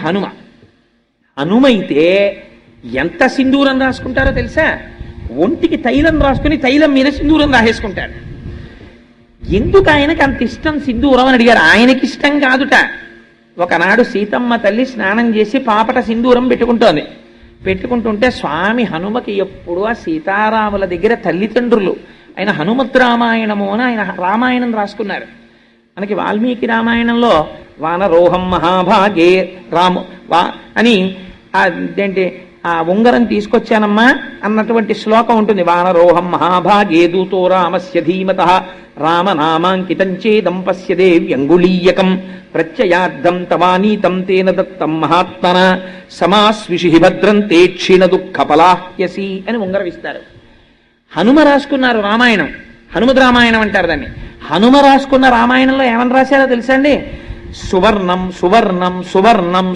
హనుమ హనుమైతే ఎంత సింధూరం రాసుకుంటారో తెలుసా? ఒంటికి తైలం రాసుకుని తైలం మీద సింధూరం రాసేసుకుంటారు. ఎందుకు ఆయనకి అంత ఇష్టం సింధూరం అని అడిగారు. ఆయనకి ఇష్టం కాదుట. ఒకనాడు సీతమ్మ తల్లి స్నానం చేసి పాపట సింధూరం పెట్టుకుంటుంటే స్వామి హనుమకి ఎప్పుడు ఆ సీతారాముల దగ్గర తల్లిదండ్రులు ఆయన హనుమత్ రామాయణము అని ఆయన రామాయణం రాసుకున్నారు. మనకి వాల్మీకి రామాయణంలో వానరోహం మహాభాగే రాము అని అదేంటి ఆ ఉంగరం తీసుకొచ్చానమ్మా అన్నటువంటి శ్లోకం ఉంటుంది. వానరోహం మహాభాగే దూతో రామస్య ధీమత రామనామాంకితం చేదం పశ్యదే వ్యంగుళీయకం ప్రత్యయార్థం తవానీతం తేన దత్తం మహాత్మన సమాస్విషి భద్రం తే క్షీణ దుఃఖ పలాహ్యసి అని ఉంగరం ఇస్తారు. హనుమ రాసుకున్నారు రామాయణం, హనుమద్ రామాయణం అంటారు దాన్ని. హనుమ రాసుకున్న రామాయణంలో ఏమని రాశారో తెలుసా అండి? సువర్ణం సువర్ణం సువర్ణం